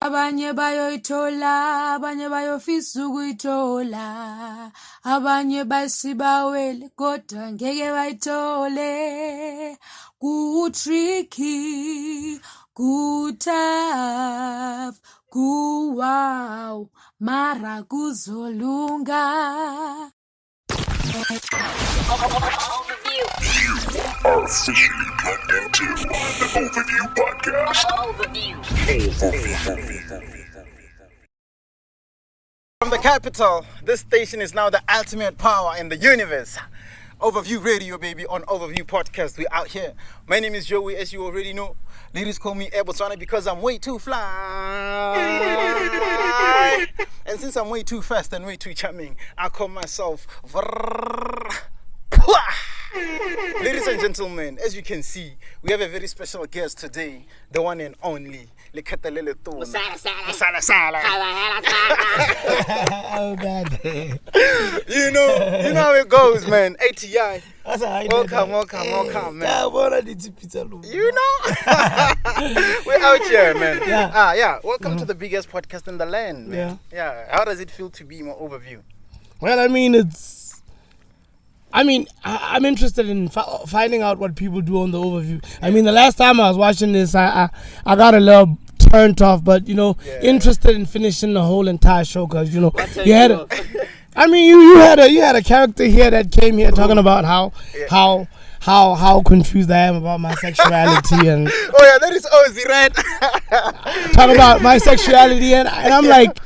Abanye bayoyithola, abanye bayofisa ukuyithola, abanye basibawele kodwa ngeke bayithole. Ku-tricky, ku-tough, ku-wow, mara kuzolunga. Overview. You are officially plugged into the Overview Podcast. Overview. From the capital, this station is now the ultimate power in the universe. Overview Radio, baby, on Overview Podcast. We're out here. My name is Joey, as you already know. Ladies call me Botswana because I'm way too fly. And since I'm way too fast and way too charming, I call myself Ladies and gentlemen, as you can see, we have a very special guest today, the one and only Lekhatalele Tona. Sala. Oh God. You know how it goes, man. ATI. Welcome, man. You know, we're out here, man. Yeah. Welcome to the biggest podcast in the land, man. Yeah. How does it feel to be more overview? Well, I'm interested in finding out what people do on the overview. I mean, the last time I was watching this, I got a little turned off, but interested in finishing the whole entire show because you had you had a character here that came here talking about how confused I am about my sexuality and that is Ozzy, right? talk about my sexuality and I'm like.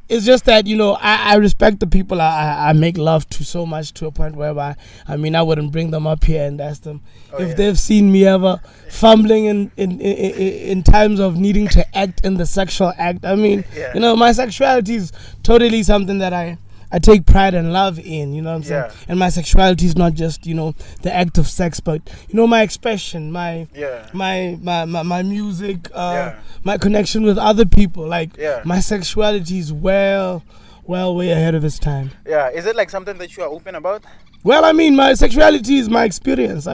It's just that, I respect the people I make love to so much to a point whereby, I wouldn't bring them up here and ask them if they've seen me ever fumbling in times of needing to act in the sexual act. My sexuality is totally something that I take pride and love in, you know what I'm saying? And my sexuality is not just, the act of sex, but, my expression, my music, my connection with other people. My sexuality is way ahead of its time. Yeah, is it like something that you are open about? Well, my sexuality is my experience.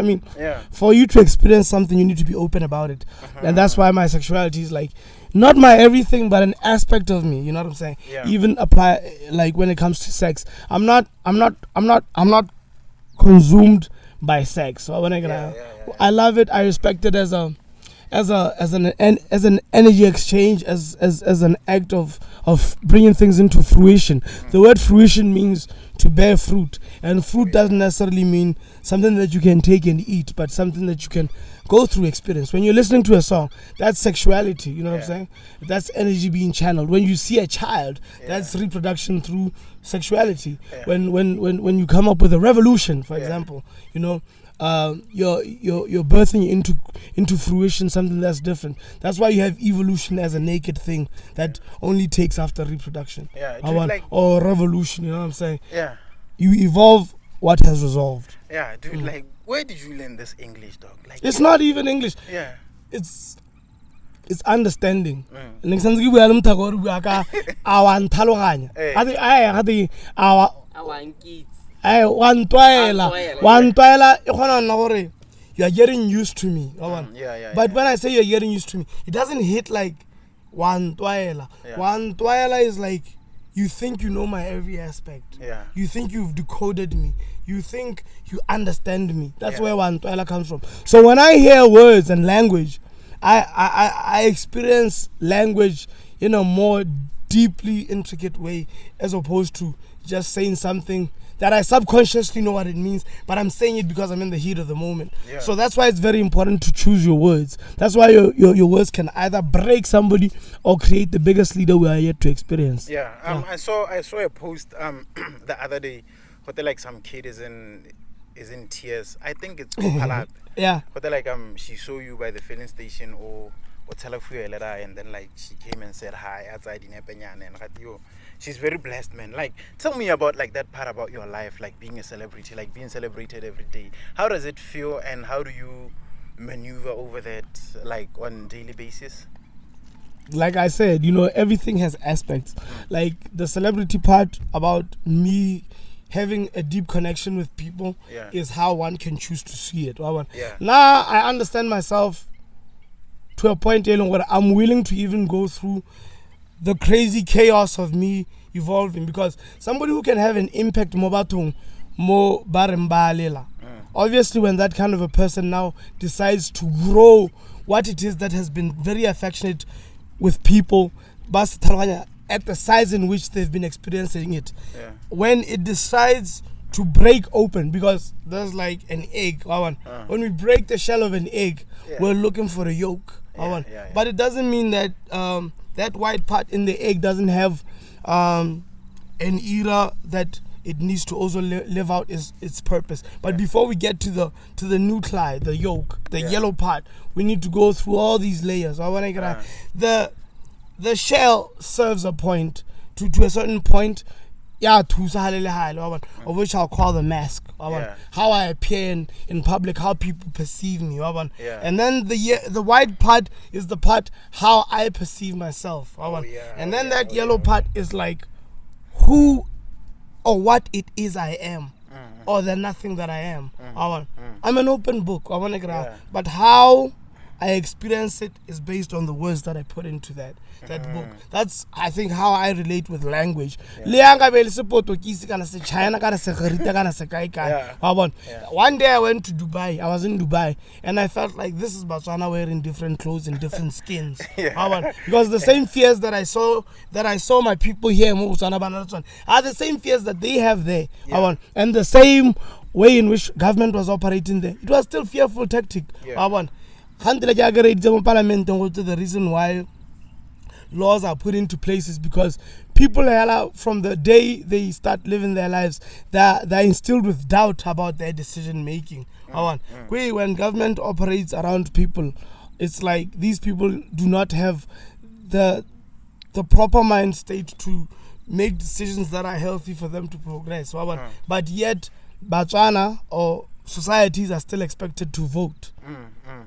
For you to experience something, you need to be open about it. And that's why my sexuality is like, not my everything, but an aspect of me. You know what I'm saying? Yeah. Even apply like when it comes to sex. I'm not consumed by sex. So I love it. I respect it as an energy exchange, as an act of bringing things into fruition. The word fruition means to bear fruit, and fruit doesn't necessarily mean something that you can take and eat, but something that you can go through experience. When you're listening to a song, that's sexuality, you know what I'm saying? That's energy being channeled. When you see a child, that's reproduction through sexuality. When you come up with a revolution, for example, you're birthing into fruition something that's different. That's why you have evolution as a naked thing that only takes after reproduction. Or revolution, you know what I'm saying? Yeah. You evolve what has resolved. Yeah, dude, where did you learn this English, dog? It's not even English. Yeah. It's understanding. You are getting used to me. But when I say you're getting used to me, it doesn't hit like one toilet. One toilet is like you think you know my every aspect. Yeah. You think you've decoded me. You think you understand me. That's where one toilet comes from. So when I hear words and language, I experience language in a more deeply intricate way as opposed to just saying something that I subconsciously know what it means, but I'm saying it because I'm in the heat of the moment. Yeah. So that's why it's very important to choose your words. That's why your words can either break somebody or create the biggest leader we are yet to experience. I saw a post the other day where like some kid is in tears. I think it's Palab. Yeah. But she saw you by the filling station or and then she came and said hi outside in Epenyane and she's very blessed, man. Tell me about that part about your life, being a celebrity, being celebrated every day. How does it feel and how do you maneuver over that on a daily basis? Like I said, everything has aspects. The celebrity part about me having a deep connection with people is how one can choose to see it. Now I understand myself to a point where I'm willing to even go through the crazy chaos of me evolving, because somebody who can have an impact mo bathong mo barembalela. Obviously, when that kind of a person now decides to grow what it is that has been very affectionate with people, at the size in which they've been experiencing it, when it decides to break open, because there's like an egg. When we break the shell of an egg, we're looking for a yolk. But it doesn't mean that that white part in the egg doesn't have an era that it needs to also live out its purpose. But before we get to the nuclei, the yolk, the yellow part, we need to go through all these layers. The shell serves a point to a certain point. Of which I'll call the mask. How I appear in public, how people perceive me. And then the white part is the part how I perceive myself. And then that yellow part is like who or what it is I am, or the nothing that I am. I'm an open book. But how I experience it is based on the words that I put into that book. That's, I think, how I relate with language. One day I went to Dubai. I was in Dubai, and I felt like this is Botswana wearing different clothes and different skins. Because the same fears that I saw my people here in Botswana are the same fears that they have there. And the same way in which government was operating there, it was still fearful tactic. The reason why laws are put into places, because people from the day they start living their lives, they're instilled with doubt about their decision making. When government operates around people, it's like these people do not have the proper mind state to make decisions that are healthy for them to progress. But yet Botswana or societies are still expected to vote.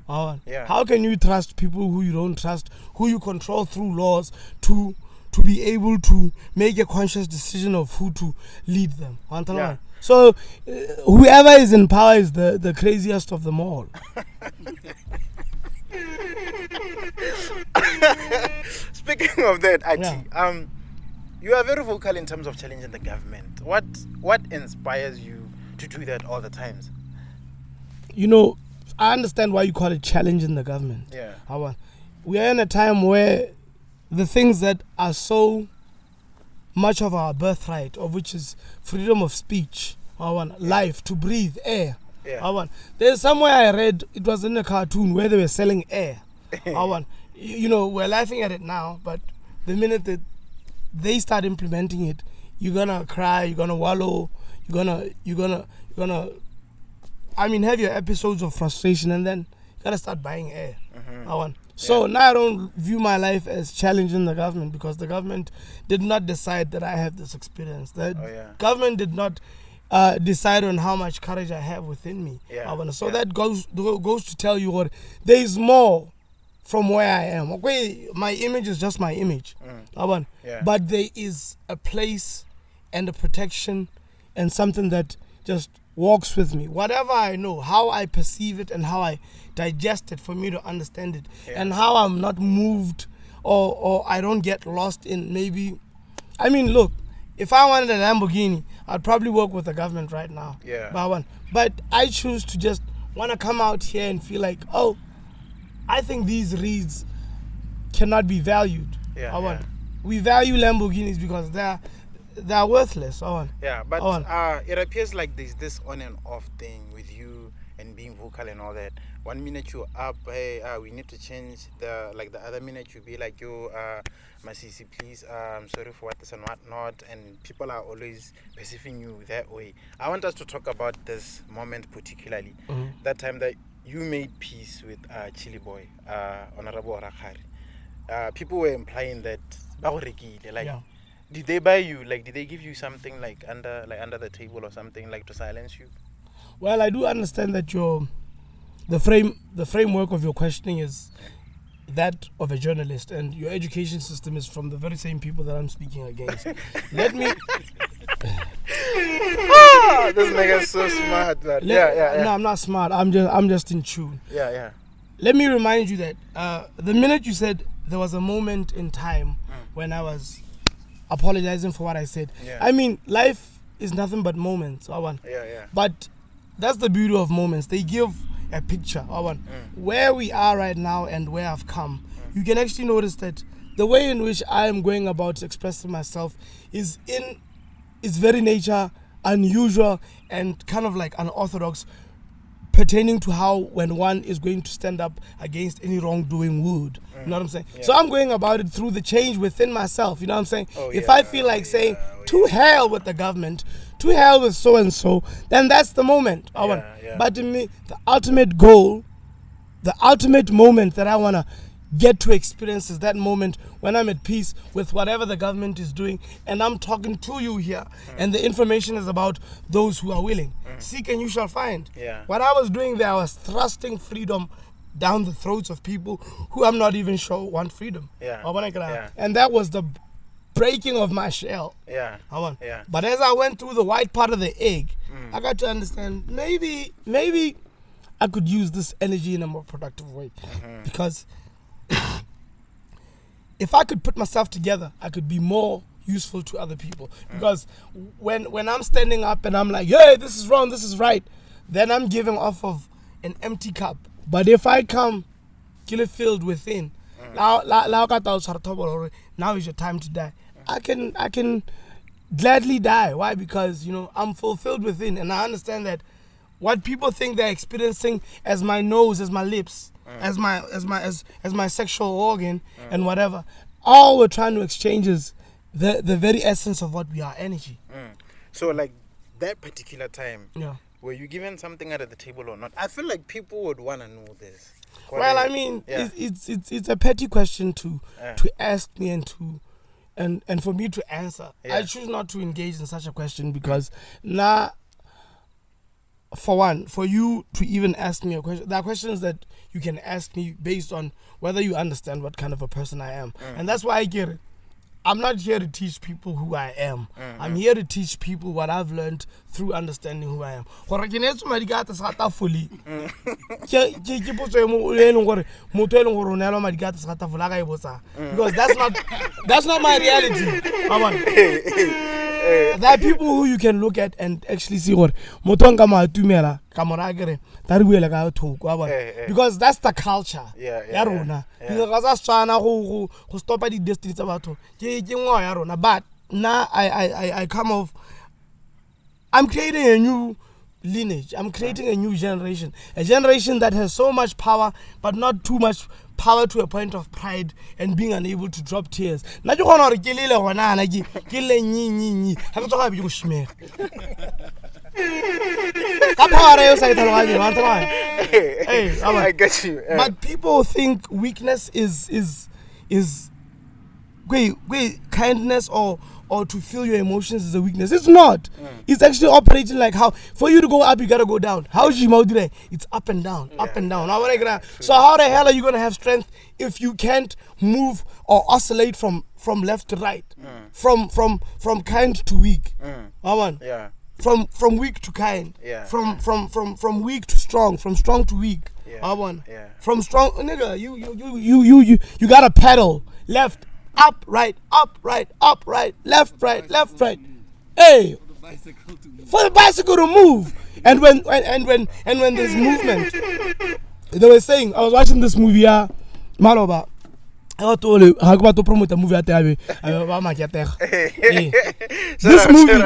How can you trust people who you don't trust, who you control through laws, to be able to make a conscious decision of who to lead them? So whoever is in power is the craziest of them all. Speaking of that, ATI, you are very vocal in terms of challenging the government. What inspires you to do that all the times? I understand why you call it challenging the government. We are in a time where the things that are so much of our birthright, of which is freedom of speech, life, to breathe, air. There's somewhere I read, it was in a cartoon where they were selling air. We're laughing at it now, but the minute that they start implementing it, you're gonna cry, you're gonna wallow, you're gonna have your episodes of frustration, and then you gotta start buying air. So now I don't view my life as challenging the government, because the government did not decide that I have this experience. The government did not decide on how much courage I have within me. That goes to tell you what there is more from where I am. My image is just my image. But there is a place and a protection and something that just walks with me. Whatever I know, how I perceive it and how I digest it for me to understand it, and how I'm not moved or I don't get lost in maybe. Look, if I wanted a Lamborghini, I'd probably work with the government right now. But I choose to just want to come out here and feel like, I think these reads cannot be valued. We value Lamborghinis because they're worthless. It appears like there's this on and off thing with you and being vocal and all that. 1 minute you're up, hey, we need to change the other minute you be like, yo, Masisi, please, I'm sorry for what this and what not, and people are always perceiving you that way. I want us to talk about this moment particularly, that time that you made peace with Chilliboy, Honorable Rakhari. People were implying that did they buy you? Did they give you something under the table or something to silence you? Well, I do understand that the framework of your questioning is that of a journalist, and your education system is from the very same people that I'm speaking against. Let me. This nigga's so smart, man. No, I'm not smart. I'm just in tune. Let me remind you that the minute you said there was a moment in time when I was apologizing for what I said. Yeah. I mean, life is nothing but moments. Yeah. But that's the beauty of moments. They give a picture. Where we are right now and where I've come. You can actually notice that the way in which I am going about expressing myself is very nature, unusual, and kind of like unorthodox, pertaining to how when one is going to stand up against any wrongdoing would. You know what I'm saying? Yeah. So I'm going about it through the change within myself. You know what I'm saying? Oh, if yeah. I feel like saying, to hell with the government, to hell with so-and-so, then that's the moment. Yeah. But to me, the ultimate goal, the ultimate moment that I want to get to experience is that moment when I'm at peace with whatever the government is doing and I'm talking to you here and the information is about those who are willing. Seek and you shall find. Yeah. What I was doing there, I was thrusting freedom down the throats of people who I'm not even sure want freedom. Yeah. And that was the breaking of my shell. Yeah. But as I went through the white part of the egg, I got to understand maybe I could use this energy in a more productive way. Because if I could put myself together, I could be more useful to other people. Because when I'm standing up and I'm like, hey, this is wrong, this is right, then I'm giving off of an empty cup. But if I come filled within, now is your time to die. I can gladly die. Why? Because I'm fulfilled within, and I understand that what people think they're experiencing as my nose, as my lips, as my sexual organ and whatever, all we're trying to exchange is the very essence of what we are, energy. So like that particular time, Yeah. were you given something at the table or not? I feel like people would want to know this. Well, I mean, Yeah. it's a petty question to ask me and for me to answer. Yeah. I choose not to engage in such a question because for one, for you to even ask me a question, there are questions that you can ask me based on whether you understand what kind of a person I am. And that's why I get it. I'm not here to teach people who I am. I'm here to teach people what I've learned through understanding who I am. Because that's not my reality. There are people who you can look at and actually see what because that's the culture. Because that's trying to stop at the destiny about but now I come of I'm creating a new lineage. I'm creating a new generation. A generation that has so much power but not too much power to a point of pride and being unable to drop tears. Hey, I get you. But people think weakness is kindness or to feel your emotions is a weakness. It's not. It's actually operating like how for you to go up you gotta go down. How is it? It's up and down, up and down. So how the hell are you gonna have strength if you can't move or oscillate from left to right, from kind to weak? Yeah. From weak to kind. Yeah. From weak to strong, from strong to weak. Yeah. From strong, nigga, you gotta pedal left, up, right, left, right. Hey, for the bicycle to move. And when there's movement, they were saying, I was watching this movie, Maloba. I got to promote a movie at this movie.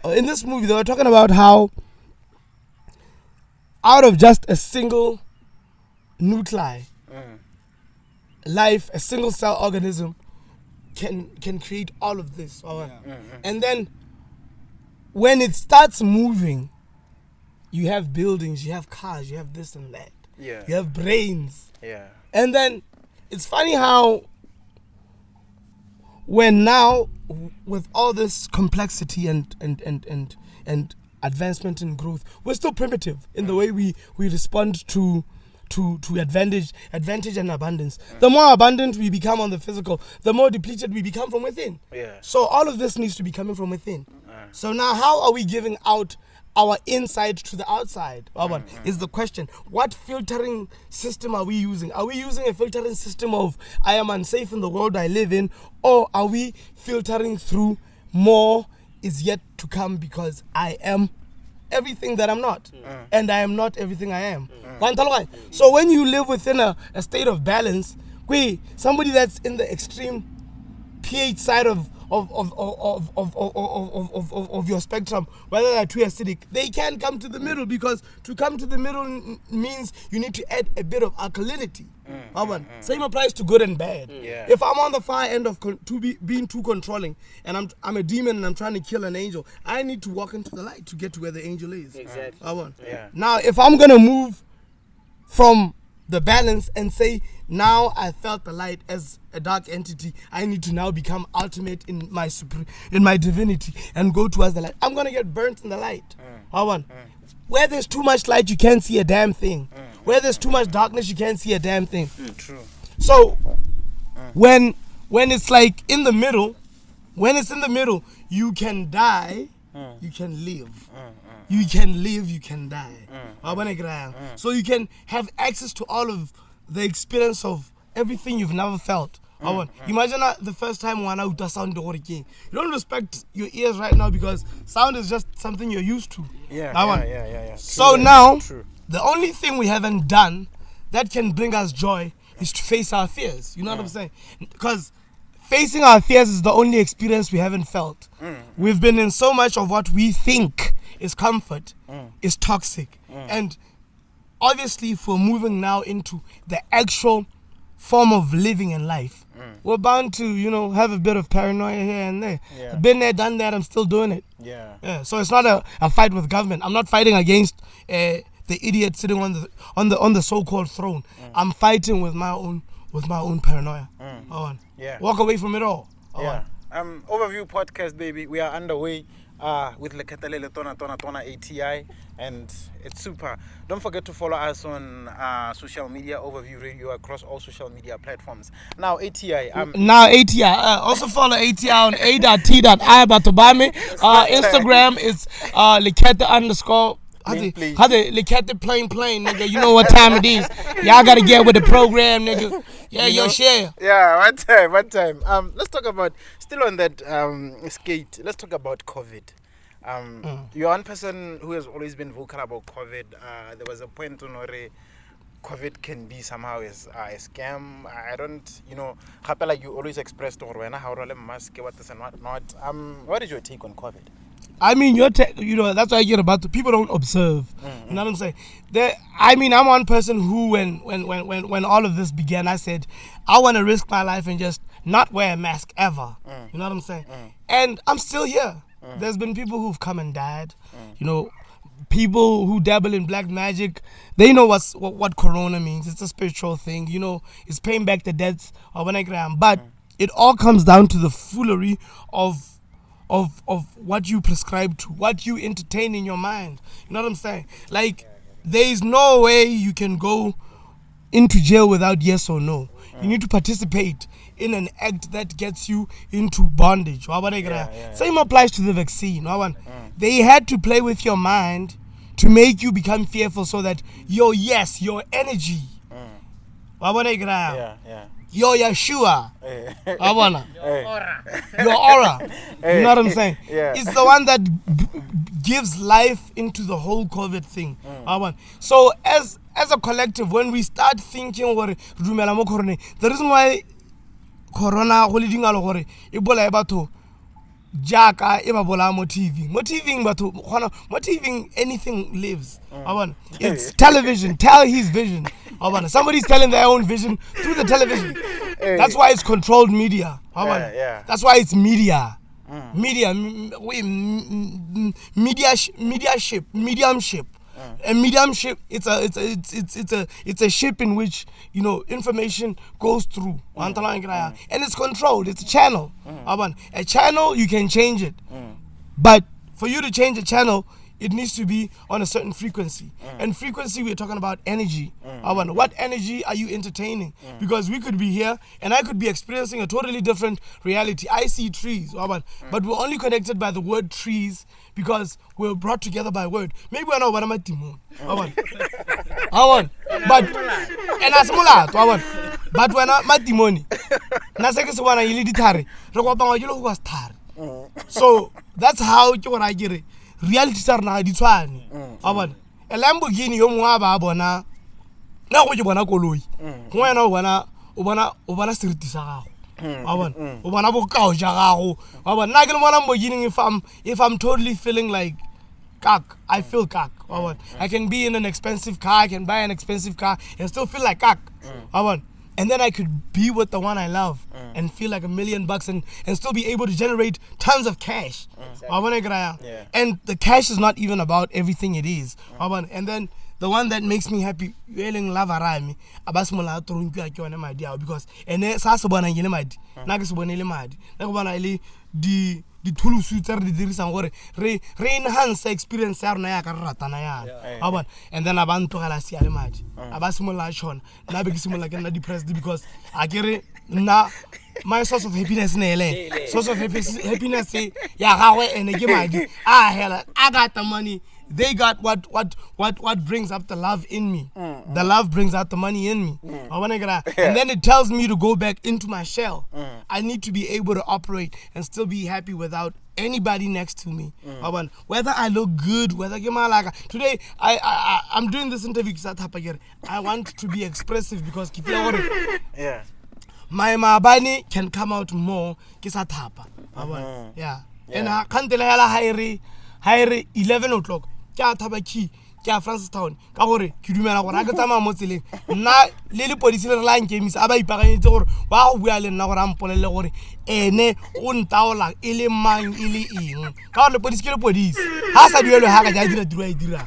In this movie, they were talking about how out of just a single nuclei, life, a single cell organism can create all of this. And then when it starts moving, you have buildings, you have cars, you have this and that. Yeah. You have brains. Yeah. And then it's funny how when now with all this complexity and advancement and growth, we're still primitive in the way we respond to advantage and abundance. The more abundant we become on the physical, the more depleted we become from within. Yeah. So all of this needs to be coming from within. So now how are we giving out our inside to the outside. Is the question. What filtering system are we using? Are we using a filtering system of I am unsafe in the world I live in, or are we filtering through more is yet to come because I am everything that I'm not, and I am not everything I am. So when you live within a state of balance, somebody that's in the extreme pH side of your spectrum, whether they're too acidic, they can come to the middle, because to come to the middle means you need to add a bit of alkalinity. Same applies to good and bad. If I'm on the far end of being too controlling, and I'm a demon and I'm trying to kill an angel, I need to walk into the light to get to where the angel is. Now, if I'm gonna move from the balance and say, now I felt the light as a dark entity, I need to now become ultimate in my divinity and go towards the light, I'm gonna get burnt in the light. Where there's too much light, you can't see a damn thing. Where there's too much darkness, you can't see a damn thing. True. So when it's like in the middle, you can die, you can live. You can live, you can die. So you can have access to all of the experience of everything you've never felt. Imagine the first time one out sound you don't respect your ears right now, because sound is just something you're used to. So now, the only thing we haven't done that can bring us joy is to face our fears. You know what I'm saying? Because facing our fears is the only experience we haven't felt. We've been in so much of what we think is comfort, is toxic. And obviously, if we're moving now into the actual form of living in life, we're bound to, have a bit of paranoia here and there. Been there, done that, I'm still doing it. So it's not a fight with government. I'm not fighting against the idiot sitting on the so-called throne. I'm fighting with my own paranoia. Walk away from it all. Overview podcast, baby. We are underway with Leketelele Tona ATI, and it's super. Don't forget to follow us on social media, Overview Radio, across all social media platforms. Now ATI. Also follow ATI on a.t.i Batubami. Instagram is Lekete_ Lekete plain, nigga. You know what time it is. Y'all gotta get with the program, nigga. Share. One time. Let's talk about, still on that skate, let's talk about COVID. You're one person who has always been vocal about COVID. There was a point where COVID can be somehow a scam. I don't, like you always expressed or when I mask, what is and what not. What is your take on COVID? I mean, that's why I get about people don't observe. You know what I'm saying? I'm one person who, when all of this began, I said, I want to risk my life and just not wear a mask ever. You know what I'm saying? And I'm still here. There's been people who've come and died. People who dabble in black magic, they know what corona means. It's a spiritual thing. It's paying back the debts of an exam. But it all comes down to the foolery of what you prescribe to, what you entertain in your mind. You know what I'm saying? Like, there is no way you can go into jail without yes or no. You need to participate in an act that gets you into bondage. Same applies to the vaccine. They had to play with your mind to make you become fearful, so that your energy, your Yeshua, your aura, you know what I'm saying? It's the one that gives life into the whole COVID thing. So as a collective, when we start thinking the reason why corona ebola Jaka eba motivating anything lives. It's television. Tell his vision. Somebody's telling their own vision through the television. That's why it's controlled media. That's why it's media. Mediumship. A mediumship, it's a ship in which information goes through, and it's controlled. It's a channel. A channel, you can change it, but for you to change a channel, it needs to be on a certain frequency. And frequency, we're talking about energy. What energy are you entertaining? Because we could be here and I could be experiencing a totally different reality. I see trees, but we're only connected by the word trees because we're brought together by word. Maybe we're not what I'm at Timon. But and as mulat, but we're not matimony. Nasekiswana yiliditare. So that's how I get it. Reality are na ditshwane. A Lamborghini yo mongwe ba bona na go ke bona koloi. Go wena o bona street sa gago. O bona bokao ja gago. Na ke le bona Lamborghini if I'm totally feeling like kak, I feel kak. I can be in an expensive car, I can buy an expensive car and still feel like kak. And then I could be with the one I love and feel like $1 million and still be able to generate tons of cash. And the cash is not even about everything it is. And then the one that makes me happy, because di thulusu tsa re dirisang gore re enhance experience ya rona ya ka ratana ya and then abantu gala sia le madi abasimola tshona na be ke simola ke nna depressed because a kere na my source of happiness source of happiness ya gagwe ene ke madi hela I got the money. They got what brings up the love in me. The love brings out the money in me. And then it tells me to go back into my shell. I need to be able to operate and still be happy without anybody next to me. Whether I look good, whether today I'm doing this interview because I want to be expressive because my mabani can come out more kisatapa. And I can't tell hire 11 o'clock. Kya thaba ki kya Francis Town ka gore ke dumela gore a ke tsama mo tseleng nna le police le la nkemisa aba ipaganyetse gore wa go bua le nna gore a mpolelle gore ene o ntaola ile mang ile eng ka gore police ke le police ha sa duelo ha ka ja dira dira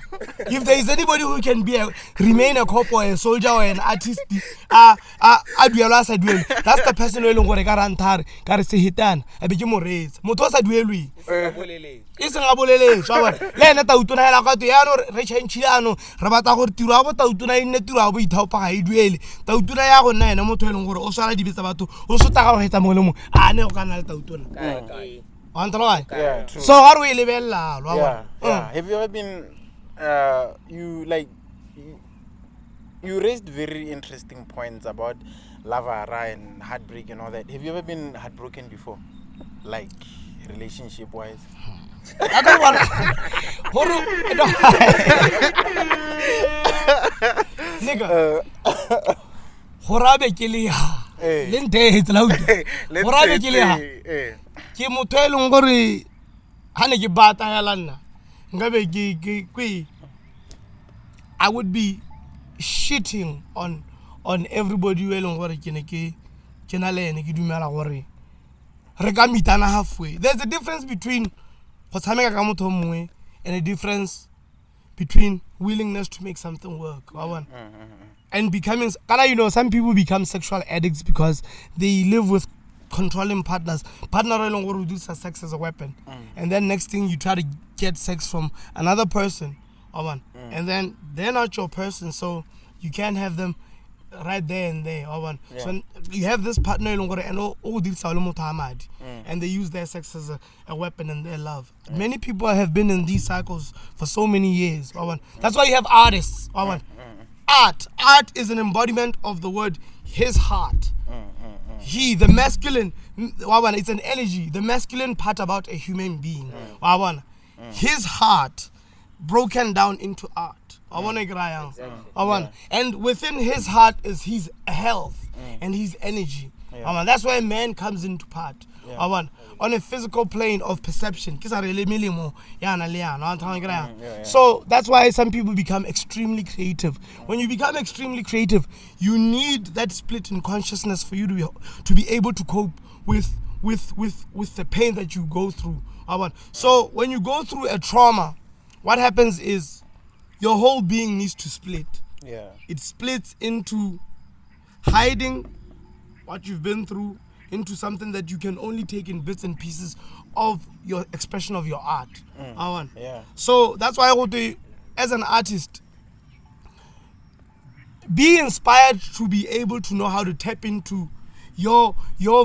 if there is anybody who can remain a cop or a soldier or an artist a duelo sa duelo that's the person who leng gore ka rantare ka re se hitana a be ke moretsa motho sa duelwe iseng a bolele tshwa le ene tautona hela ka to ya no re chenchilano re batla gore tiro a bo tautona ine tiro a bo ithaopa ga e duele tautona ya go nna ene motho eleng gore o swala dibetsa batho o sota ga go hetsa mo le mo a ne go kana le tautona so ga re ile bella lwa have you ever been you raised very interesting points about lavara and heartbreak and all that. Have you ever been heartbroken before, like relationship wise? I don't want nigga horabe ke le ya le nthe laut horabe ke le ya ke motho eleng gore ha ne ke bata ya lanna ngabe ke I would be shitting on everybody eleng gore ke ne ke na le ene ke dumela gore re ka mitana halfway. There's a difference between and a difference between willingness to make something work. And becoming, some people become sexual addicts because they live with controlling partners. Partner will use sex as a weapon. And then next thing you try to get sex from another person. And then they're not your person, so you can't have them right there and there. So you have this partner and they use their sex as a weapon in their love. Many people have been in these cycles for so many years. That's why you have artists. Art is an embodiment of the word his heart. The masculine, it's an energy, the masculine part about a human being. His heart broken down into art. And within his heart is his health and his energy. That's where man comes into part. On a physical plane of perception. So that's why some people become extremely creative. When you become extremely creative, you need that split in consciousness for you to be able to cope with the pain that you go through. So when you go through a trauma, what happens is your whole being needs to split. It splits into hiding what you've been through, into something that you can only take in bits and pieces of your expression of your art. Yeah. So that's why I would do, as an artist, be inspired to be able to know how to tap into your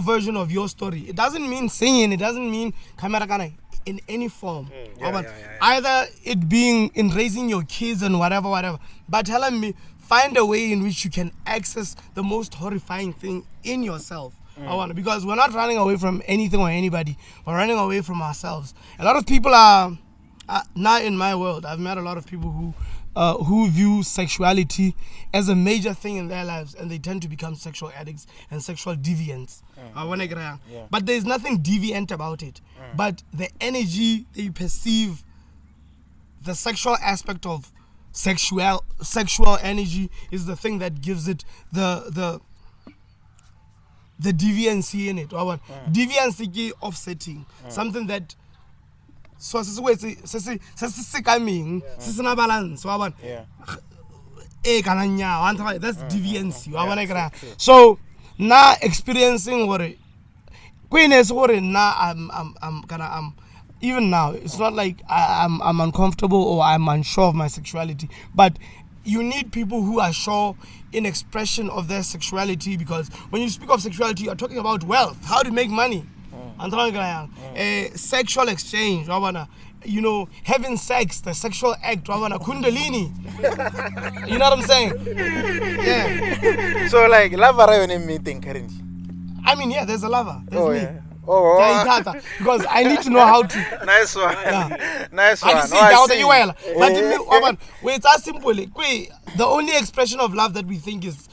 version of your story. It doesn't mean singing, it doesn't mean camera kana in any form. Either it being in raising your kids and whatever. But tell me, find a way in which you can access the most horrifying thing in yourself. Because we're not running away from anything or anybody, we're running away from ourselves. A lot of people are now in my world, I've met a lot of people who view sexuality as a major thing in their lives, and they tend to become sexual addicts and sexual deviants. But there's nothing deviant about it. But the energy they perceive, the sexual aspect of sexual energy is the thing that gives it the deviancy in it. Deviancy is offsetting, something that so coming balance. That's deviancy. So now experiencing what I'm even now, it's not like I'm uncomfortable or I'm unsure of my sexuality, but you need people who are sure in expression of their sexuality, because when you speak of sexuality, you're talking about wealth, how to make money, sexual exchange, having sex, the sexual act, kundalini. You know what I'm saying? Yeah. So like, lover are you meeting currently? I mean, yeah, there's a lover. There's me. Yeah. Because I need to know how to. Nice one. Yeah. Nice one. I see. But it's as simple. The only expression of love that we think is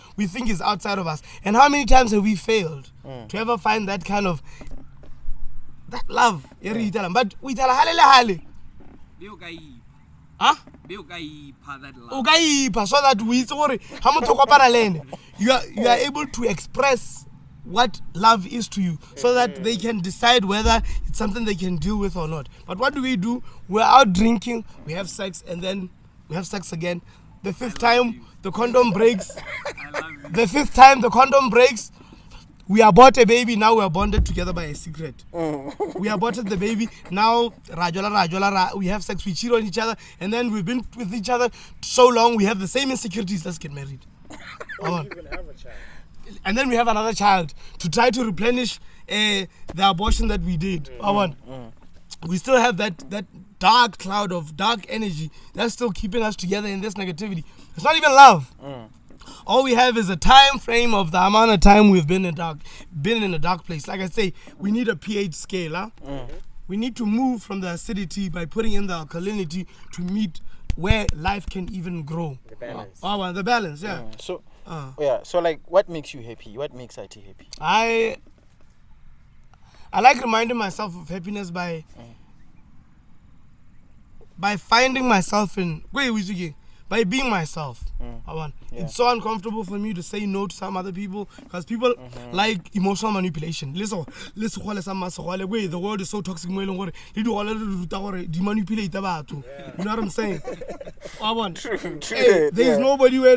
outside of us. And how many times have we failed to ever find that kind of that love? But we tell hale. Huh? So that you are able to express what love is to you, so that they can decide whether it's something they can deal with or not. But what do? We're out drinking, we have sex, and then we have sex again. The fifth time the condom breaks. The fifth time the condom breaks. We aborted a baby, now we are bonded together by a secret. We aborted the baby, now we have sex, we cheat on each other, and then we've been with each other so long, we have the same insecurities, let's get married. And then we have another child to try to replenish the abortion that we did. We still have that dark cloud of dark energy that's still keeping us together in this negativity. It's not even love. All we have is a time frame of the amount of time we've been in a dark place. Like I say, we need a pH scale. We need to move from the acidity by putting in the alkalinity to meet where life can even grow. The balance. The balance, yeah. So like, what makes you happy? What makes IT happy? I like reminding myself of happiness by finding myself by being myself. It's so uncomfortable for me to say no to some other people, because people like emotional manipulation. Listen, the world is so toxic. They manipulate about you. You know what I'm saying? There's nobody where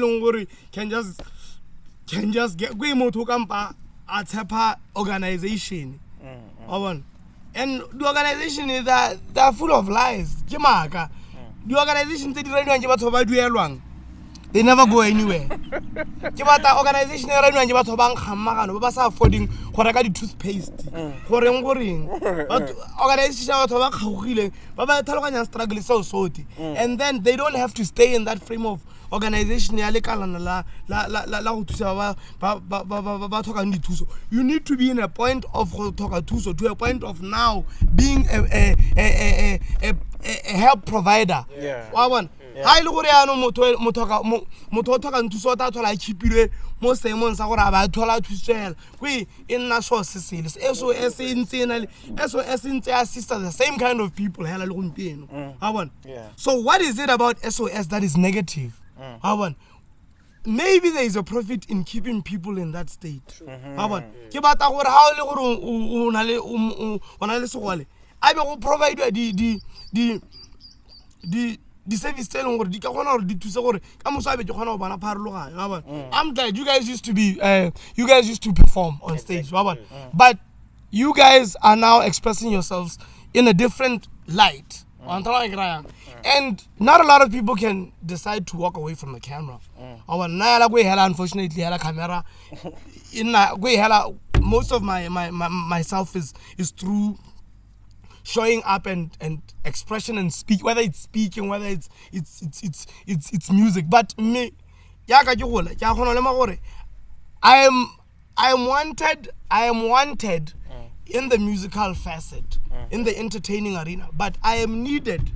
can just get a organization. And the organization is that they're full of lies. The organization they never go anywhere. The organization affording toothpaste. And then they don't have to stay in that frame of organization. You need to be in a point of to a point of now being a help provider. Ha ile gore ya no motho thoka nthuso ta thola chipilwe mo semong sa gore ba thola thusela kwi in national systems SOS ntse assist the same kind of people hela le gompieno so what is it about SOS that is negative? Maybe there is a profit in keeping people in that state. Ke bata gore ha ile gore o na le segole a be go provide the the service telling gore di ka gona gore di thuse gore ka mosabe ke gona go bona pharologanyo I'm glad you guys used to perform on stage but you guys are now expressing yourselves in a different light and not a lot of people can decide to walk away from the camera unfortunately camera most of myself is through showing up and expression and speak, whether it's speaking, whether it's music. But me, I am wanted in the musical facet, in the entertaining arena, but I am needed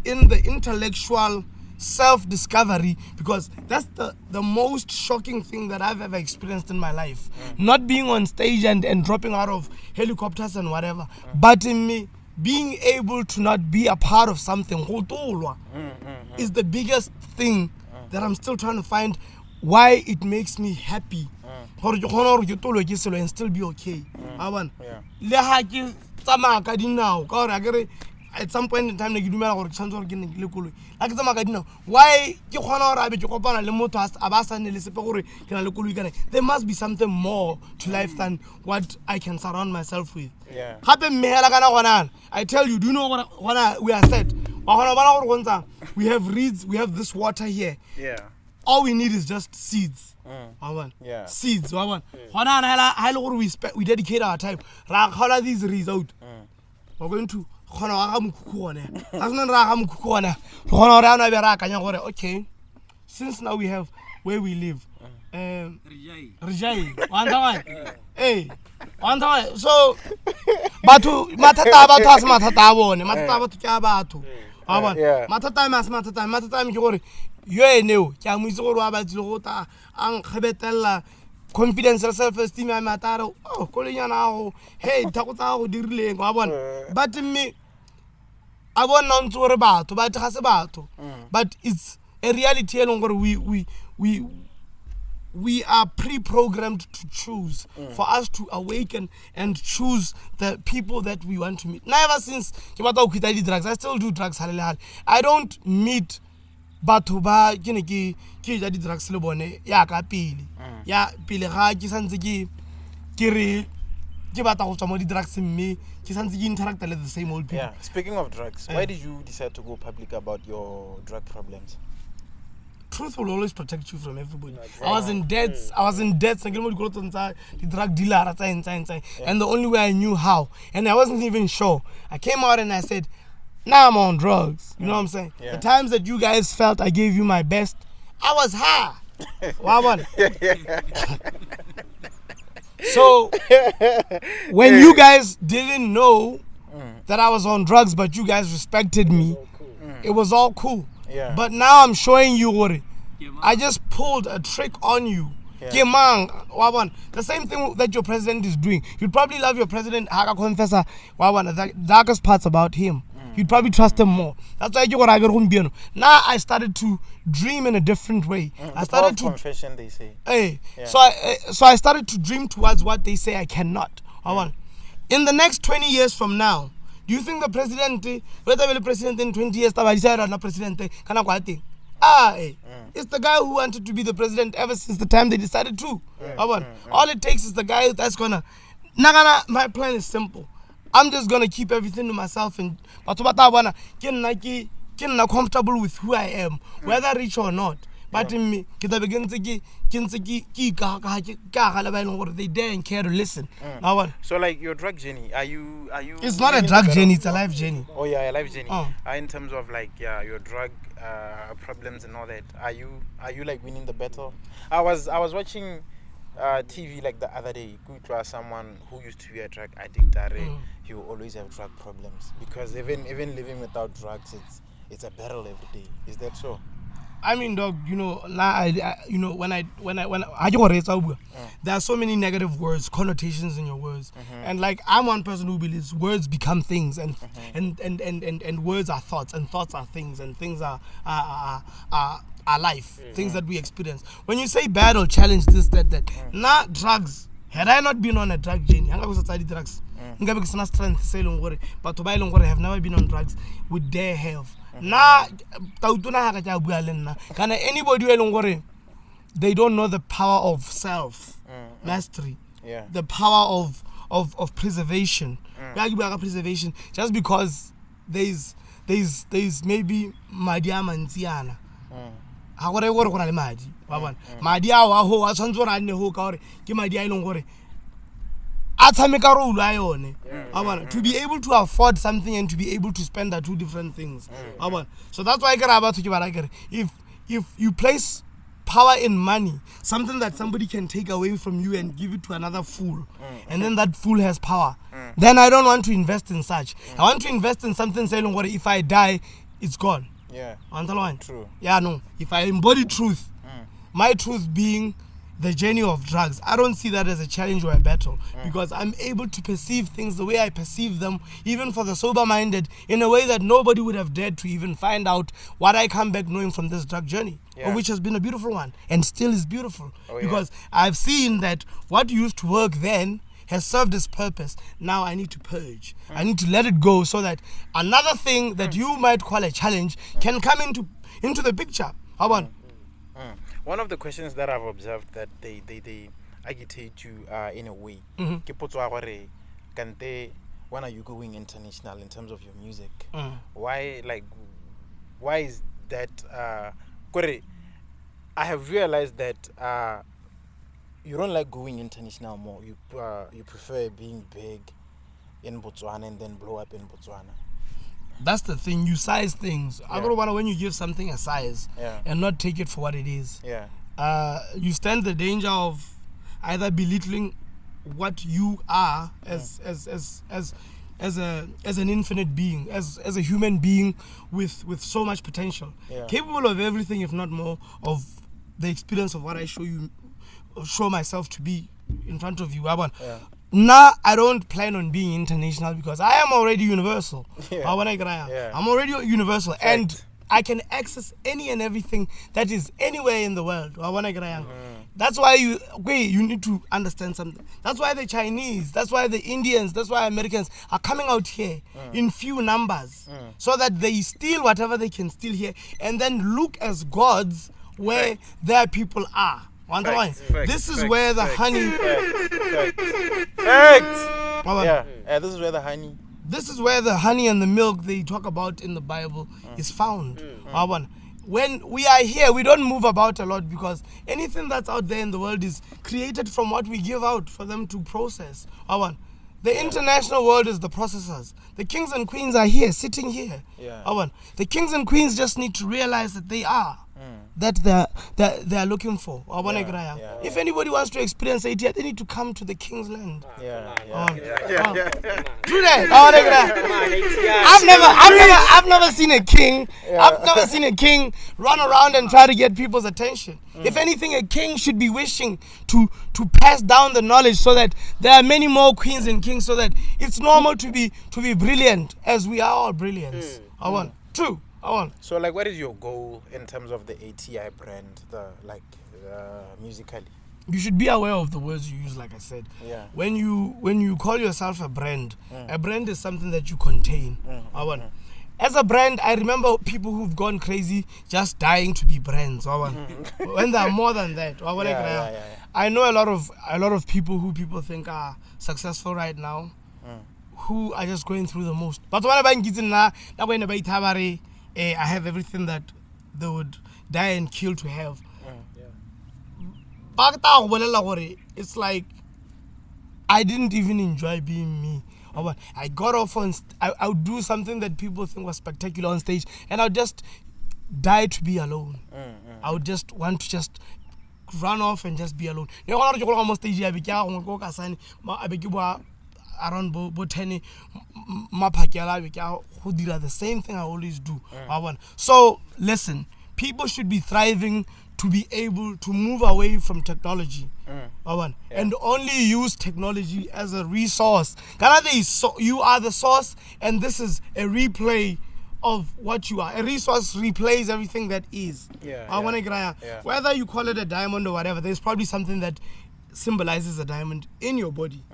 in the intellectual self-discovery, because that's the most shocking thing that I've ever experienced in my life. Not being on stage and dropping out of helicopters and whatever, but in me being able to not be a part of something is the biggest thing that I'm still trying to find why it makes me happy. And still be okay. At some point in time, there must be something more to life than what I can surround myself with. I tell you, do you know what we are said? We have reeds, we have this water here. All we need is just seeds. Seeds. We dedicate our time. These reeds out. We're going to okay, since now we have where we live. Rijai. Hey. So Batu matata confidence, self-esteem, hey, but me, I want not to about, but it's a reality. We are pre-programmed to choose, for us to awaken and choose the people that we want to meet. Now, ever since I did drugs, I still do drugs. I don't meet Batuba, ki jadi drugs le bone ya ka pele ya pele ga ke santse ke batla go tswa mo di drugs mme ke santse ke interact with the same old people. Yeah, speaking of drugs, why did you decide to go public about your drug problems? Truth will always protect you from everybody. I was in debts. The drug dealer, and the only way I knew how, and I wasn't even sure. I came out and I said, now I'm on drugs. You know what I'm saying? The times that you guys felt I gave you my best, I was high. So when you guys didn't know that I was on drugs, but you guys respected me, it was all cool. But now I'm showing you what I just pulled a trick on you. The same thing that your president is doing. You'd probably love your president, the darkest parts about him. You'd probably trust him more. That's why now I started to dream in a different way. I started to confession, they say. So I started to dream towards what they say I cannot. In the next 20 years from now, do you think the president, whether the president in 20 years, it's the guy who wanted to be the president ever since the time they decided to. All it takes is the guy that's gonna. My plan is simple. I'm just gonna keep everything to myself and comfortable with who I am, whether rich or not. But in me, they dare and care to listen. So like your drug journey, are you? It's not a drug journey; it's a life journey. Oh yeah, a life journey. In terms of like your drug problems and all that, are you like winning the battle? I was watching TV like the other day. Someone who used to be a drug addict, he will always have drug problems because even living without drugs, it's a battle every day. Is that so? I mean, dog, when I there are so many negative words, connotations in your words, and like I'm one person who believes words become things, and words are thoughts, and thoughts are things, and things are life, things that we experience. When you say battle, challenge, this, that, not drugs. Had I not been on a drug journey, drugs, nka be ke sena strength se leng gore batho ba ileng gore have never been on drugs would dare have na tautona ha ka tja bua le nna kana anybody who eleng gore they don't know the power of self mastery, the power of preservation. Preservation just because there's maybe madi a mantsiana ha gore gore gona le madi ba bona madi a wa ho a tshwantse ra nne ho ka gore ke madi a ileng gore a tshameka role a yone ba bona to be able to afford something and to be able to spend are two different things ba bona. So that's why ke ra batho ke ba ra kere if you place power in money, something that somebody can take away from you and give it to another fool, and then that fool has power, then I don't want to invest in such. I want to invest in something saying, what if I die, it's gone. Yeah. True. Yeah, no. If I embody truth, my truth being the journey of drugs, I don't see that as a challenge or a battle because I'm able to perceive things the way I perceive them, even for the sober-minded, in a way that nobody would have dared to even find out what I come back knowing from this drug journey, which has been a beautiful one and still is beautiful because I've seen that what used to work then has served its purpose. Now I need to purge. I need to let it go so that another thing that you might call a challenge can come into the picture. How about? One of the questions that I've observed that they agitate you in a way. When are you going international in terms of your music? Why is that? I have realized that you don't like going international more. You prefer being big in Botswana and then blow up in Botswana. That's the thing. You size things. I don't want when you give something a size and not take it for what it is. You stand the danger of either belittling what you are as an infinite being, as a human being with so much potential, capable of everything, if not more, of the experience of what I show myself to be in front of you. Now I don't plan on being international because I am already universal. I'm already universal and I can access any and everything that is anywhere in the world. That's why you need to understand something. That's why the Chinese, that's why the Indians, that's why Americans are coming out here in few numbers so that they steal whatever they can steal here and then look as gods where their people are. This is where the honey. This is where the honey. This is where the honey and the milk they talk about in the Bible is found. When we are here, we don't move about a lot because anything that's out there in the world is created from what we give out for them to process. The international world is the processors. The kings and queens are here, sitting here. The kings and queens just need to realize that they are. That they are looking for. If anybody wants to experience ATI, they need to come to the King's Land. Do that. I've never seen a king. I've never seen a king run around and try to get people's attention. If anything, a king should be wishing to pass down the knowledge so that there are many more queens and kings, so that it's normal to be brilliant as we are all brilliant. True. So, what is your goal in terms of the ATI brand, musically? You should be aware of the words you use, like I said. When you call yourself a brand is something that you contain. As a brand, I remember people who've gone crazy just dying to be brands. When they're more than that. I know a lot of people who people think are successful right now, who are just going through the most. But when I have everything that they would die and kill to have. It's like I didn't even enjoy being me. I got off on I would do something that people think was spectacular on stage and I would just die to be alone. I would just want to just run off and just be alone. Around Botany, the same thing I always do. So listen, people should be thriving to be able to move away from technology and only use technology as a resource. You are the source and this is a replay of what you are. A resource replays everything that is. Whether you call it a diamond or whatever, there's probably something that symbolizes a diamond in your body.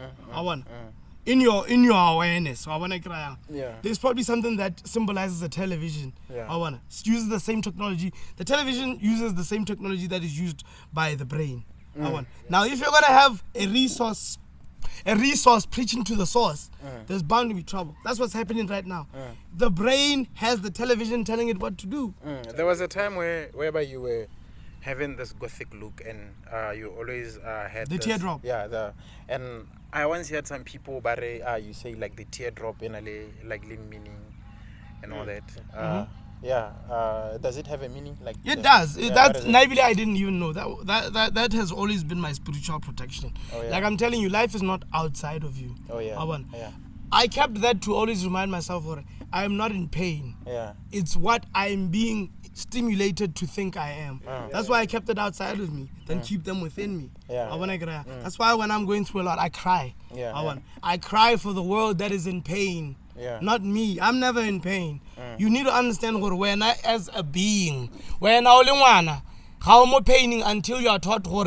in your awareness, Yeah. there's probably something that symbolizes a television. Yeah. It uses the same technology. The television uses the same technology that is used by the brain. Now, if you're gonna have a resource preaching to the source, there's bound to be trouble. That's what's happening right now. The brain has the television telling it what to do. There was a time whereby you were having this gothic look, and you always had The this, teardrop. Yeah, and I once heard some people, but you say like the teardrop in a like meaning and all that. Does it have a meaning? Like It does. Yeah, That's what is it? naively I didn't even know that has always been my spiritual protection. Oh, yeah. Like I'm telling you, life is not outside of you. Oh yeah. Yeah. I kept that to always remind myself, I am not in pain. Yeah. It's what I am being stimulated to think I am. That's why I kept it outside of me, then keep them within me. Yeah. That's why when I'm going through a lot, I cry. I cry for the world that is in pain. Yeah. Not me. I'm never in pain. You need to understand when I, as a being, when I how am paining until you are taught how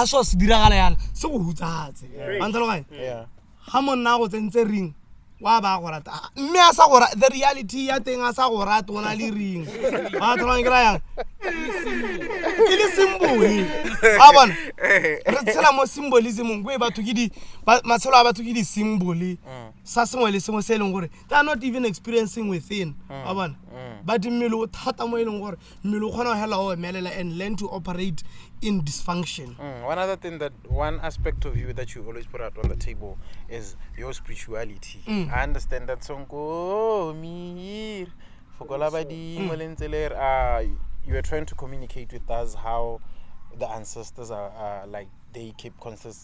so Yeah. how now ring. The reality ya teng a sa go rata ona le ring. Ba tloang kra yang. Symbol. A bona. Re tsela mo symbolism go e batho ke di matshelo a batho ke di symbol. Sa sengwe le sengwe se leng gore they are not even experiencing within. A bona. But mmelo o thata mo e leng gore mmelo o kgona go hela o emelela and learn to operate in dysfunction. One aspect of you that you always put out on the table is your spirituality. I understand that song. Oh, me, you are trying to communicate with us how the ancestors are like they keep constant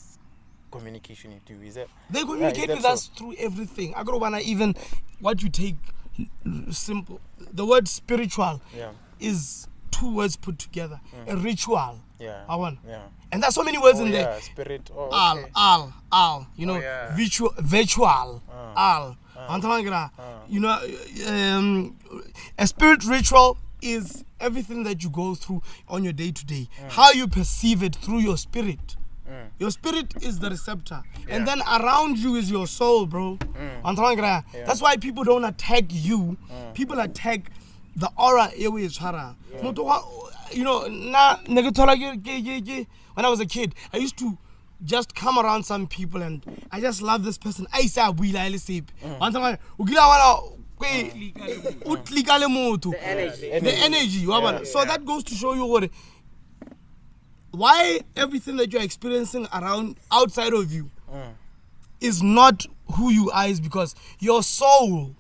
communication with you. Is it? They communicate with us through everything. I go wanna even what you take simple. The word spiritual is two words put together. A ritual. And there's so many words in there. Spirit. Al. You know, virtual. Al. You know, a spirit ritual is everything that you go through on your day to day. How you perceive it through your spirit. Your spirit is the receptor, and then around you is your soul, bro. That's why people don't attack you. People attack the aura airways. You know, when I was a kid, I used to just come around some people and I just love this person. I say the energy. So that goes to show you why everything that you're experiencing outside of you is not who you are, is because your soul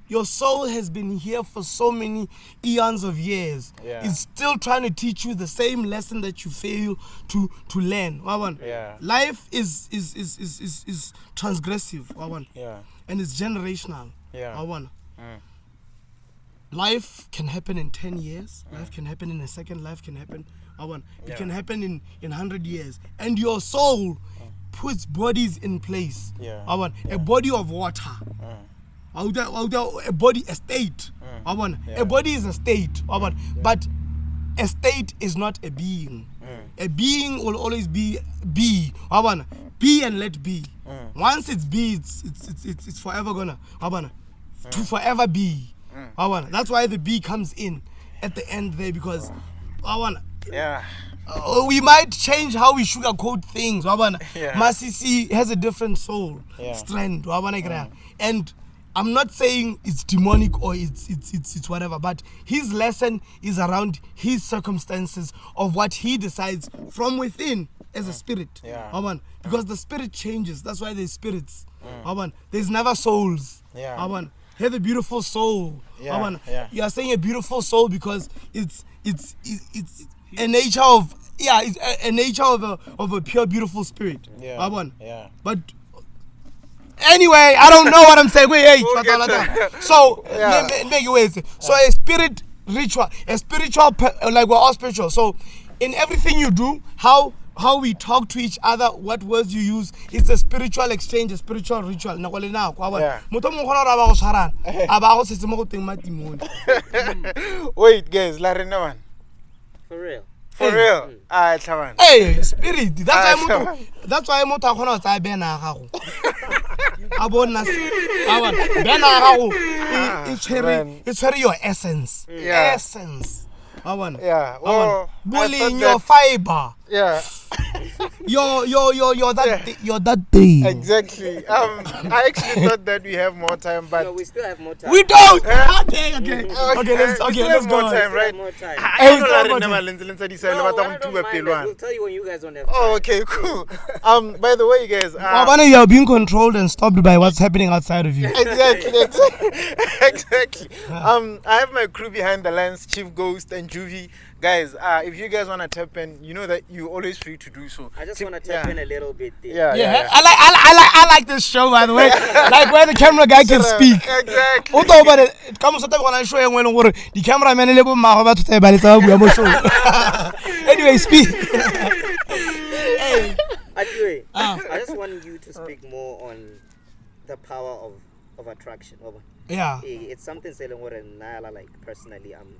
has been here for so many eons of years. It's still trying to teach you the same lesson that you fail to learn. Life is transgressive. And it's generational. Life can happen in 10 years. Life can happen in a second. Life can happen. It can happen in 100 years. And your soul puts bodies in place. A body of water. A body, a state. A body is a state. But a state is not a being. A being will always be. Be and let be. Once it's be, it's forever gonna to forever be. That's why the be comes in at the end there, because we might change how we sugarcoat things. Masisi has a different soul strand. And I'm not saying it's demonic or it's whatever, but his lesson is around his circumstances of what he decides from within as a spirit. Because the spirit changes. That's why there's spirits. There's never souls. Have a beautiful soul. You are saying a beautiful soul because it's a nature of it's a nature of a pure beautiful spirit. But anyway, I don't know what I'm saying. So make it way. So a spirit ritual, a spiritual, like we're all spiritual. So in everything you do, how we talk to each other, what words you use, it's a spiritual exchange, a spiritual ritual. Wait, guys, let me know. For real. For real. Come on. Hey, spirit. That's why I'm not a bena gago. Abona it's very your essence. Yeah. Essence. Yeah. Well, bullying your fiber. Yeah. You're that day. Exactly. I actually thought that we have more time, but No, we still have more time. We don't. Okay, we let's still go. have more time, We right? have more time. I don't know more that time. No, I don't mind that. We'll tell you when you guys don't have time. Oh, okay, cool. By the way, guys. Wabana, you are being controlled and stopped by what's happening outside of you. Exactly. I have my crew behind the lens, Chief Ghost and Juvie. Guys, if you guys want to tap in, you know that you're always free to do so. I just want to tap in a little bit there. Yeah. I like this show, by the way. Like where the camera guy can speak. Exactly. Although, but it comes to when I show you when the cameraman is able to say, but it's a show. Anyway, speak. Hey. Anyway, I just want you to speak more on the power of attraction. Yeah. It's something saying what like personally I'm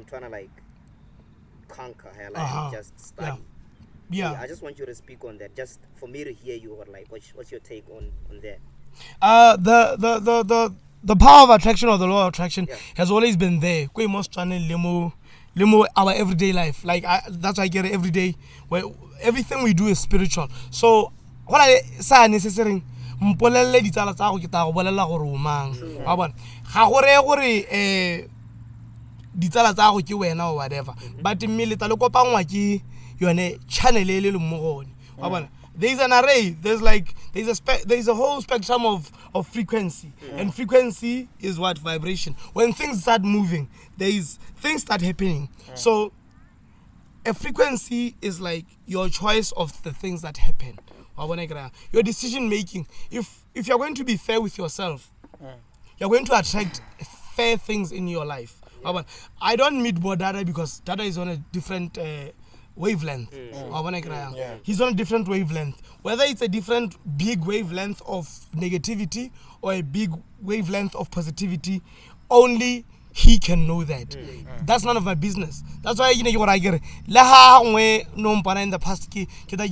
trying to like conquer her, like just study. Yeah. I just want you to speak on that, just for me to hear you, or like what's your take on that? The power of attraction or the law of attraction has always been there. We must channel limo our everyday life. Like that's why I get it every day. Where everything we do is spiritual. So what I say necessary. Mpolelle ditsala tsa go ke ta go bolela gore o mang wa bona ga gore gore ditsala tsa go ke wena or whatever but mmele tla le kopangwa ke yone channel e le mo gone wa bona there's an array there's a whole spectrum of frequency and frequency is what vibration when things start moving things start happening so a frequency is like your choice of the things that happen. Your decision making. If you're going to be fair with yourself, you're going to attract fair things in your life. I don't meet Dada because Dada is on a different wavelength. He's on a different wavelength. Whether it's a different big wavelength of negativity or a big wavelength of positivity, only he can know that. That's none of my business. That's why what I get. La we no mpana in the past kita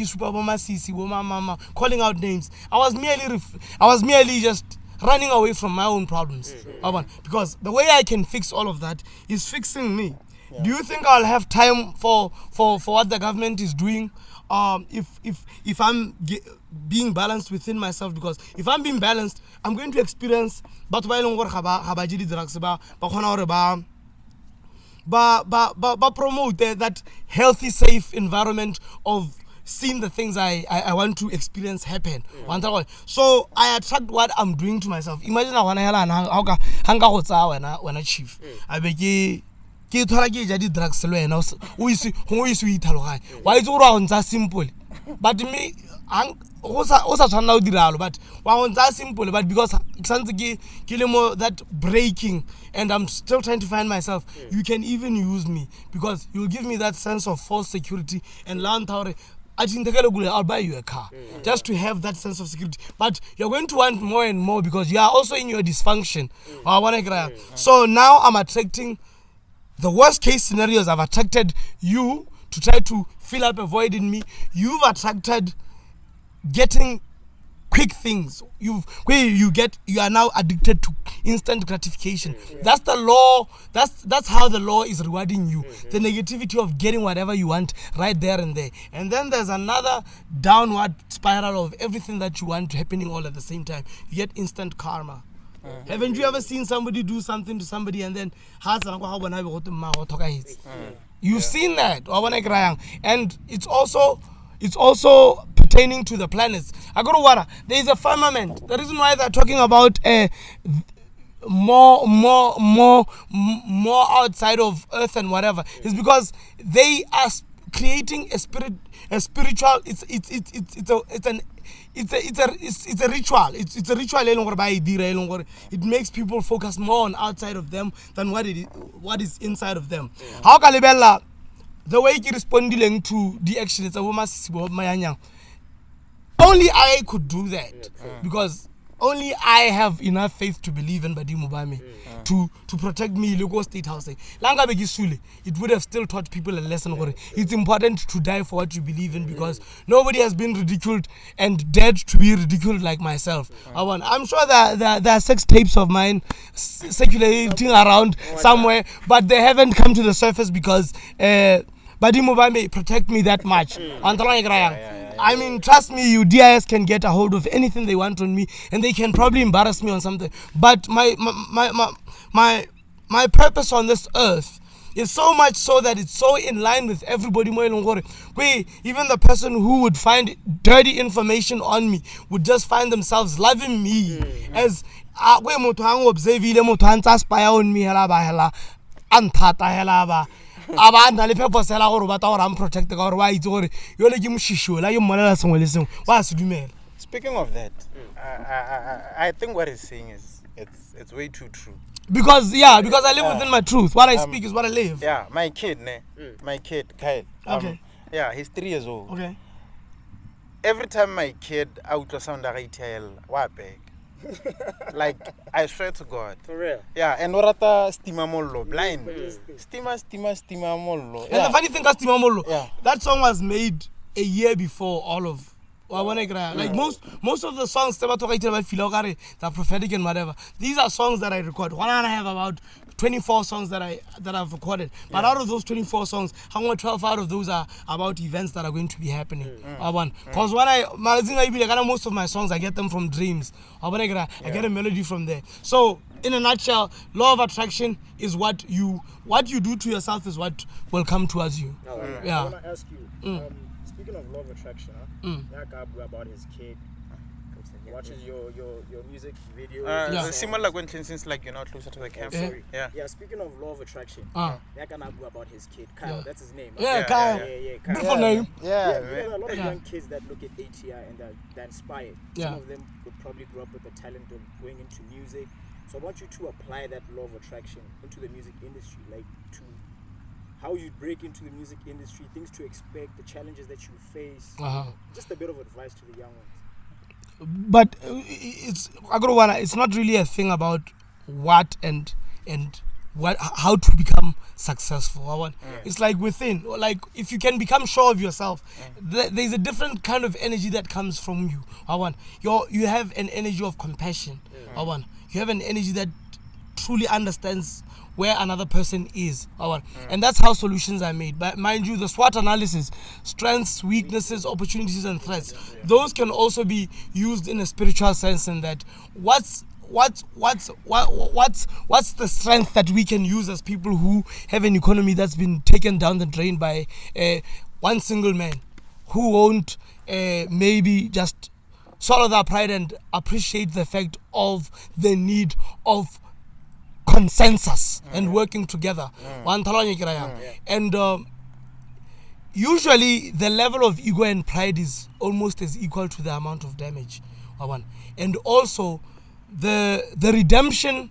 super Masisi, mama calling out names. I was merely just running away from my own problems. Because the way I can fix all of that is fixing me. Do you think I'll have time for what the government is doing? If I'm being balanced within myself, because if I'm being balanced, I'm going to experience but while longer drugs promote that healthy, safe environment of seeing the things I want to experience happen. So I attract what I'm doing to myself. Imagine when I chief. I begin ke thola ke ja di drugs le wena o ise ithaloganya wa itse gore a ntsa simple but me o sa tshwana o diralo but wa ntsa simple but because santse ke le mo that breaking and I'm still trying to find myself you can even use me because you give me that sense of false security and learn how I'll buy you a car just to have that sense of security. But you're going to want more and more because you are also in your dysfunction. So now I'm attracting the worst case scenarios. I've attracted you to try to fill up a void in me. You've attracted getting quick things. You are now addicted to instant gratification. That's the law. That's how the law is rewarding you. The negativity of getting whatever you want right there and there. And then there's another downward spiral of everything that you want happening all at the same time. You get instant karma. Haven't you ever seen somebody do something to somebody and then you've seen that? And it's also pertaining to the planets. I go to water. There is a firmament. The reason why they're talking about more outside of Earth and whatever is because they are creating a spiritual. It's a ritual. It's a ritual. It makes people focus more on outside of them than what is inside of them. How can the way you responding to the action, it's a woman. Only I could do that because only I have enough faith to believe in Badimo Bame to protect me. Logo state housing. Langa Begisule, it would have still taught people a lesson. It's important to die for what you believe in because nobody has been ridiculed and dared to be ridiculed like myself. I'm sure that there are sex tapes of mine circulating around somewhere, but they haven't come to the surface because Badimo Bame protect me that much. I mean, trust me, you DIS can get a hold of anything they want on me, and they can probably embarrass me on something. But my purpose on this earth is so much so that it's so in line with everybody. Even the person who would find dirty information on me would just find themselves loving me as on me abanda le purpose la gore ba ta gore am protect ka gore wa itse gore yo le ke moshisho la yo mmolela sengwe le sengwe wa se dumela. Speaking of that, I think what he's saying is it's way too true. Because I live within my truth. What I speak is what I live. Yeah, my kid, Kyle. Okay. Yeah, he's 3 years old. Okay. Every time my kid ultrasound a ATI, what bag? Like, I swear to God. For real? Yeah, and orata stima mollo, blind. Stima mollo. And the funny thing is, Yeah. that song was made a year before all of like most of the songs they're prophetic and whatever. These are songs that I record. One and I have about 24 songs that I've recorded. But out of those 24 songs, 12 out of those are about events that are going to be happening. Because most of my songs I get them from dreams. I get a melody from there. So in a nutshell, law of attraction is what you do to yourself is what will come towards you. I want to ask you, speaking of law of attraction, about his kid, watches your music videos. Similar when since like you're not closer to the camera. Yeah, speaking of law of attraction, about his kid, Kyle, that's his name. Yeah, Kyle. Kyle. Beautiful name. There are a lot of young kids that look at ATI and they're inspired. Some of them would probably grow up with the talent of going into music. So I want you to apply that law of attraction into the music industry, like to how you break into the music industry, things to expect, the challenges that you face. Just a bit of advice to the young ones. But it's not really a thing about what and how to become successful. It's like within, like if you can become sure of yourself, there's a different kind of energy that comes from you. You have an energy of compassion. You have an energy that truly understands where another person is. And that's how solutions are made. But mind you, the SWOT analysis, strengths, weaknesses, opportunities and threats, those can also be used in a spiritual sense in that what's the strength that we can use as people who have an economy that's been taken down the drain by one single man who won't maybe just swallow their pride and appreciate the fact of the need of consensus and working together. And usually the level of ego and pride is almost as equal to the amount of damage. And also the redemption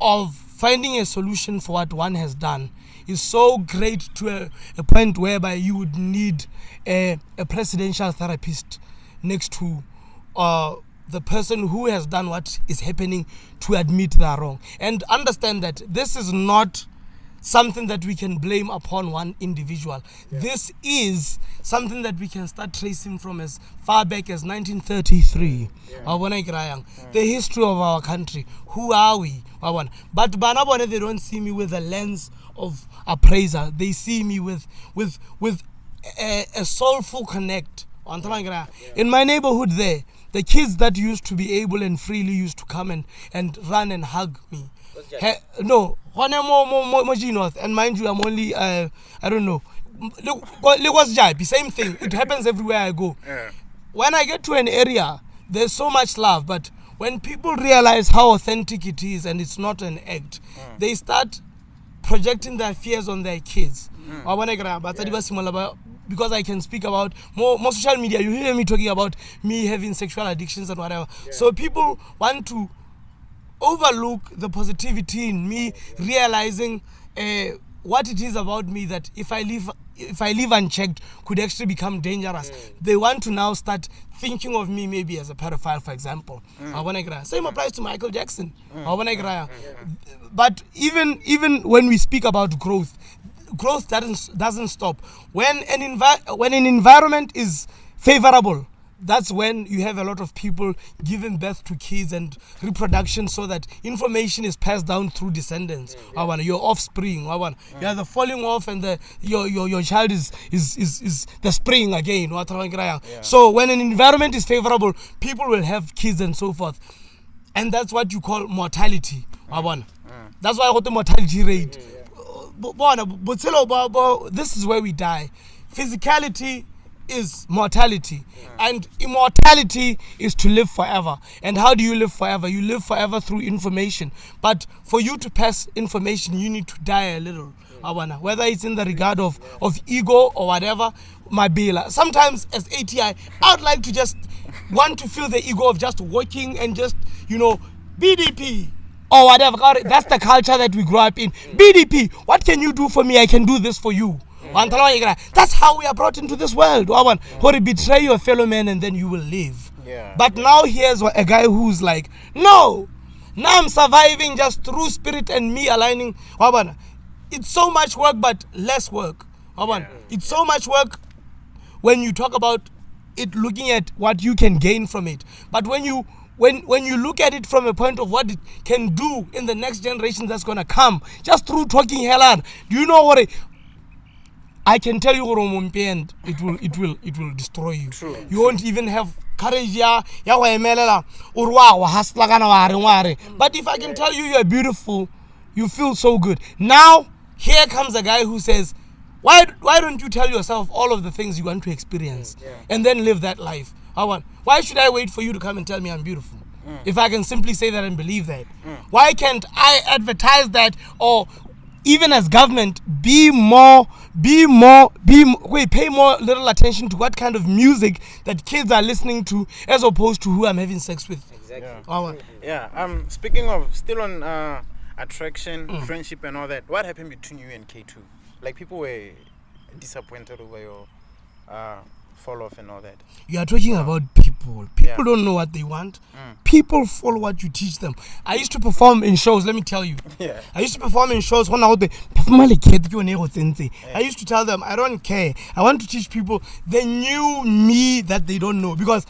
of finding a solution for what one has done is so great to a point whereby you would need a presidential therapist next to the person who has done what is happening to admit they are wrong. And understand that this is not something that we can blame upon one individual. This is something that we can start tracing from as far back as 1933. The history of our country. Who are we? But they don't see me with a lens of appraiser. They see me with a soulful connect. In my neighborhood there, the kids that used to be able and freely used to come and run and hug me. No, and mind you, I'm only, I don't know. Same thing. It happens everywhere I go. When I get to an area, there's so much love, but when people realize how authentic it is and it's not an act, they start projecting their fears on their kids. Because I can speak about more social media, you hear me talking about me having sexual addictions and whatever. So people want to overlook the positivity in me realizing what it is about me that if I leave unchecked could actually become dangerous. They want to now start thinking of me maybe as a pedophile, for example. Same applies to Michael Jackson. But even when we speak about growth doesn't stop. When an environment is favorable, that's when you have a lot of people giving birth to kids and reproduction, so that information is passed down through descendants. Your offspring. You are the falling off, and your child is the spring again. So when an environment is favorable, people will have kids and so forth. And that's what you call mortality. That's why I got the mortality rate. This is where we die. Physicality is mortality, and immortality is to live forever. And how do you live forever? You live forever through information. But for you to pass information, you need to die a little. Whether it's in the regard of ego or whatever, my bela. Sometimes as ATI, I would like to just want to feel the ego of just working and just, BDP or whatever. That's the culture that we grew up in. BDP, what can you do for me? I can do this for you. That's how we are brought into this world. Betray your fellow man and then you will live. But now here's a guy who's like, no, now I'm surviving just through spirit and me aligning. It's so much work but less work. It's so much work when you talk about it, looking at what you can gain from it. But when you look at it from a point of what it can do in the next generation that's gonna come, just through talking hell out, do you know what I can tell you, and it will destroy you. True. You won't even have courage. But if I can tell you you're beautiful, you feel so good. Now here comes a guy who says, why don't you tell yourself all of the things you want to experience and then live that life? Why should I wait for you to come and tell me I'm beautiful? If I can simply say that and believe that. Why can't I advertise that, or even as government, pay more little attention to what kind of music that kids are listening to, as opposed to who I'm having sex with. Exactly. Speaking of, still on attraction, friendship and all that, what happened between you and K2? Like, people were disappointed over your fall off and all that. You are talking about people. People don't know what they want. People follow what you teach them. I used to perform in shows, let me tell you. I used to perform in shows when I used to tell them, I don't care. I want to teach people the new me that they don't know. Because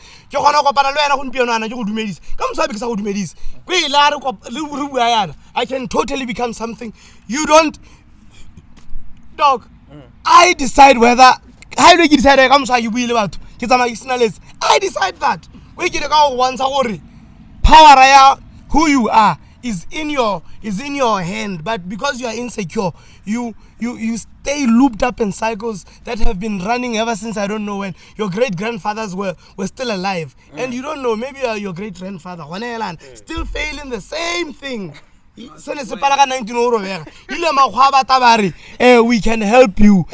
I can totally become something you don't. Dog, I decide whether I decide that. Power who you are is in your hand, but because you are insecure, you stay looped up in cycles that have been running ever since I don't know when. Your great grandfathers were still alive, and you don't know, maybe your great grandfather still failing the same thing. We can help you.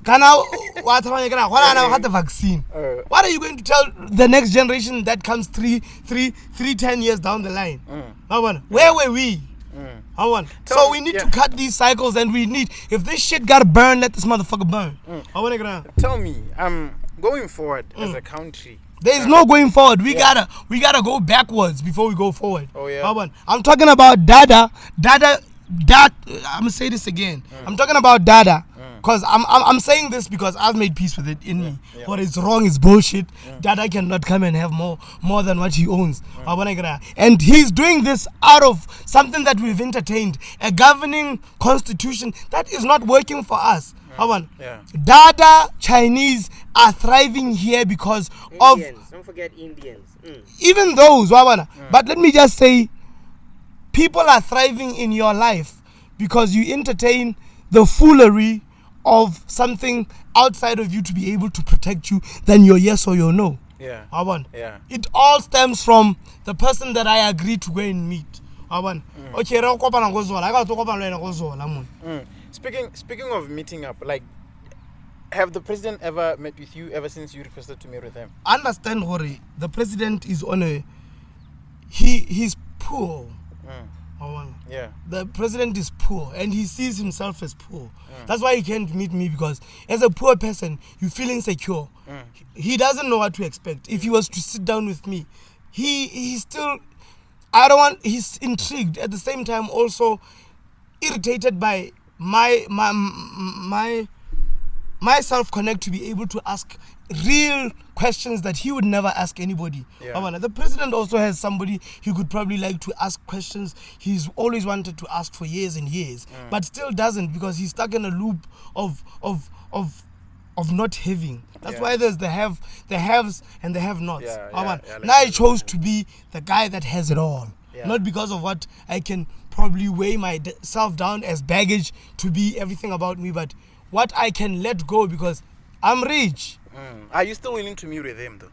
The vaccine. What are you going to tell the next generation that comes 10 years down the line? Where were we? So we need to cut these cycles, and we need, if this shit got burned, let this motherfucker burn. Tell me, going forward as a country, there is no going forward. We gotta go backwards before we go forward. I'm talking about Dada. I'm gonna say this again. I'm talking about Dada, because I'm saying this because I've made peace with it in me. What is wrong is bullshit. Dada cannot come and have more than what he owns. And he's doing this out of something that we've entertained, a governing constitution that is not working for us. Dada Chinese are thriving here because Indians, don't forget Indians. Even those, but let me just say, people are thriving in your life because you entertain the foolery of something outside of you to be able to protect you than your yes or your no. It all stems from the person that I agree to go and meet. Speaking of meeting up, like, have the president ever met with you ever since you requested to meet with him? Understand, Hori, the president is on he's poor. Yeah. The president is poor and he sees himself as poor. That's why he can't meet me, because as a poor person, you feel insecure. He doesn't know what to expect. If he was to sit down with me, he's still, he's intrigued, at the same time also irritated by my self-connect to be able to ask real questions that he would never ask anybody. Yeah. The president also has somebody he could probably like to ask questions he's always wanted to ask for years and years, but still doesn't, because he's stuck in a loop of not having. That's why there's the haves and the have-nots. Now I chose to be the guy that has it all. Not because of what I can probably weigh myself down as baggage to be everything about me, but what I can let go because I'm rich. Are you still willing to meet with him though?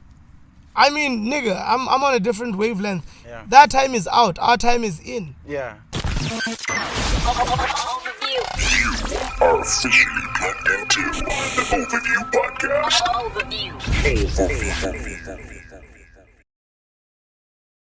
I mean, nigga, I'm on a different wavelength. Yeah. That time is out. Our time is in. Yeah. You are officially plugged into the Overview Podcast. Overview.